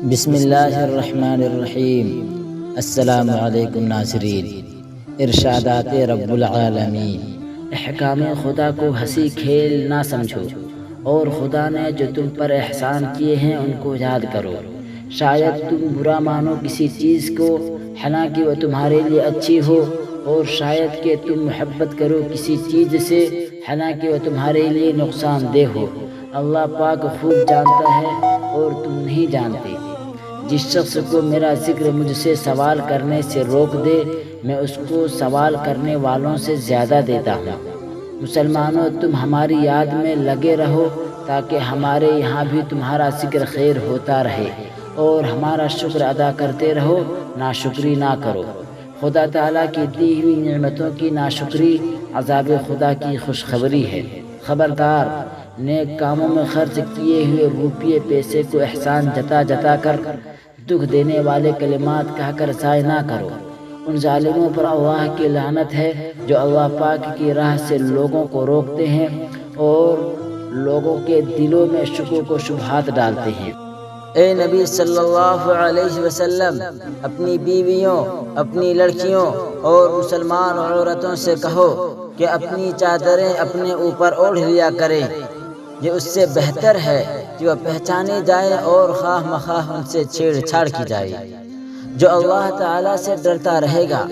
بسم اللہ الرحمن الرحیم۔ السلام علیکم ناظرین۔ ارشادات رب العالمین۔ احکام خدا کو ہنسی کھیل نہ سمجھو، اور خدا نے جو تم پر احسان کیے ہیں ان کو یاد کرو۔ شاید تم برا مانو کسی چیز کو، حالانکہ وہ تمہارے لیے اچھی ہو، اور شاید کہ تم محبت کرو کسی چیز سے، حالانکہ وہ تمہارے لیے نقصان دہ ہو۔ اللہ پاک خوب جانتا ہے اور تم نہیں جانتے۔ جس شخص کو میرا ذکر مجھ سے سوال کرنے سے روک دے، میں اس کو سوال کرنے والوں سے زیادہ دیتا ہوں۔ مسلمانوں، تم ہماری یاد میں لگے رہو تاکہ ہمارے یہاں بھی تمہارا ذکر خیر ہوتا رہے، اور ہمارا شکر ادا کرتے رہو، ناشکری نہ کرو۔ خدا تعالیٰ کی دی ہوئی نعمتوں کی ناشکری عذاب خدا کی خوشخبری ہے۔ خبردار، نیک کاموں میں خرچ کیے ہوئے روپیے پیسے کو احسان جتا جتا کر، دکھ دینے والے کلمات کہہ کر ضائع نہ کرو۔ ان ظالموں پر اللہ کی لعنت ہے جو اللہ پاک کی راہ سے لوگوں کو روکتے ہیں اور لوگوں کے دلوں میں شکوک و شبہات ڈالتے ہیں۔ اے نبی صلی اللہ علیہ وسلم، اپنی بیویوں، اپنی لڑکیوں اور مسلمان عورتوں سے کہو کہ اپنی چادریں اپنے اوپر اوڑھ لیا کریں۔ یہ اس سے بہتر ہے کہ وہ پہچانے جائیں اور خواہ مخواہ ان سے چھیڑ چھاڑ کی جائے۔ جو اللہ تعالیٰ سے ڈرتا رہے گا،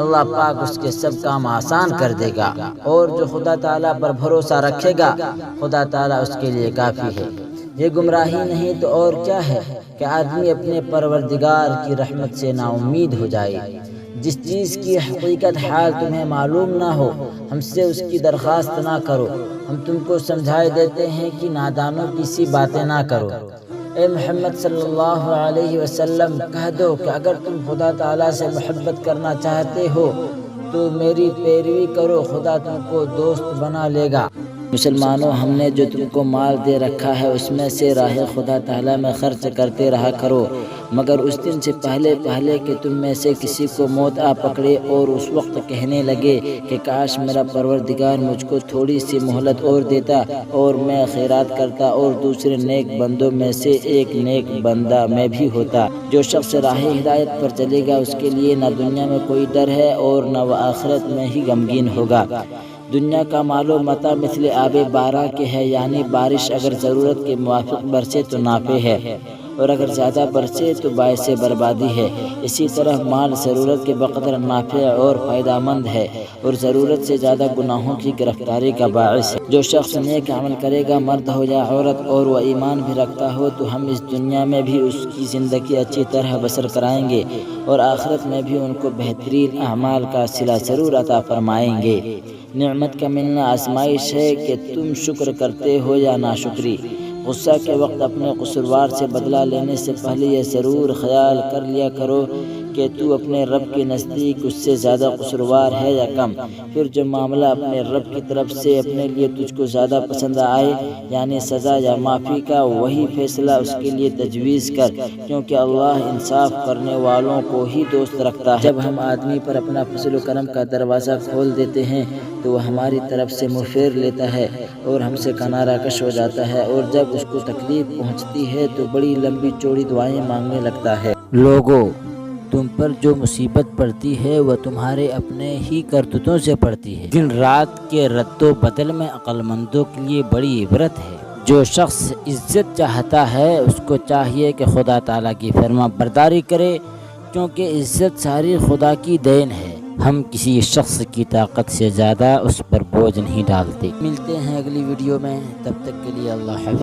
اللہ پاک اس کے سب کام آسان کر دے گا، اور جو خدا تعالیٰ پر بھروسہ رکھے گا، خدا تعالیٰ اس کے لیے کافی ہے۔ یہ گمراہی نہیں تو اور کیا ہے کہ آدمی اپنے پروردگار کی رحمت سے نا امید ہو جائے۔ جس چیز کی حقیقت حال تمہیں معلوم نہ ہو، ہم سے اس کی درخواست نہ کرو، ہم تم کو سمجھائے دیتے ہیں کہ نادانوں کی سی باتیں نہ کرو۔ اے محمد صلی اللہ علیہ وسلم، کہہ دو کہ اگر تم خدا تعالیٰ سے محبت کرنا چاہتے ہو تو میری پیروی کرو، خدا تم کو دوست بنا لے گا۔ مسلمانوں، ہم نے جو تم کو مال دے رکھا ہے اس میں سے راہ خدا تعالیٰ میں خرچ کرتے رہا کرو، مگر اس دن سے پہلے کہ تم میں سے کسی کو موت آ پکڑے اور اس وقت کہنے لگے کہ کاش میرا پروردگار مجھ کو تھوڑی سی مہلت اور دیتا اور میں خیرات کرتا اور دوسرے نیک بندوں میں سے ایک نیک بندہ میں بھی ہوتا۔ جو شخص راہ ہدایت پر چلے گا اس کے لیے نہ دنیا میں کوئی ڈر ہے اور نہ وہ آخرت میں ہی غمگین ہوگا۔ دنیا کا مال و متاع مثل آب بارہ کے ہے، یعنی بارش اگر ضرورت کے موافق برسے تو نافع ہے، اور اگر زیادہ برسے تو باعث بربادی ہے۔ اسی طرح مال ضرورت کے بقدر نافع اور فائدہ مند ہے، اور ضرورت سے زیادہ گناہوں کی گرفتاری کا باعث ہے۔ جو شخص نیک عمل کرے گا، مرد ہو یا عورت، اور وہ ایمان بھی رکھتا ہو، تو ہم اس دنیا میں بھی اس کی زندگی اچھی طرح بسر کرائیں گے، اور آخرت میں بھی ان کو بہترین اعمال کا صلہ ضرور عطا فرمائیں گے۔ نعمت کا ملنا آزمائش ہے کہ تم شکر کرتے ہو یا ناشکری۔ غصہ کے وقت اپنے قصوروار سے بدلہ لینے سے پہلے یہ ضرور خیال کر لیا کرو کہ تو اپنے رب کے نزدیک اس سے زیادہ قصوروار ہے یا کم۔ پھر جو معاملہ اپنے رب کی طرف سے اپنے لیے تجھ کو زیادہ پسند آئے، یعنی سزا یا معافی کا، وہی فیصلہ اس کے لیے تجویز کر، کیونکہ اللہ انصاف کرنے والوں کو ہی دوست رکھتا ہے۔ جب ہم آدمی پر اپنا فضل و کرم کا دروازہ کھول دیتے ہیں تو وہ ہماری طرف سے منہ پھیر لیتا ہے اور ہم سے کنارہ کش ہو جاتا ہے، اور جب اس کو تکلیف پہنچتی ہے تو بڑی لمبی چوڑی دعائیں مانگنے لگتا ہے۔ لوگو، تم پر جو مصیبت پڑتی ہے وہ تمہارے اپنے ہی کرتوتوں سے پڑتی ہے۔ دن رات کے رد و بدل میں عقل مندوں کے لیے بڑی عبرت ہے۔ جو شخص عزت چاہتا ہے اس کو چاہیے کہ خدا تعالیٰ کی فرما برداری کرے، کیونکہ عزت ساری خدا کی دین ہے۔ ہم کسی شخص کی طاقت سے زیادہ اس پر بوجھ نہیں ڈالتے۔ ملتے ہیں اگلی ویڈیو میں، تب تک کے لیے اللہ حافظ۔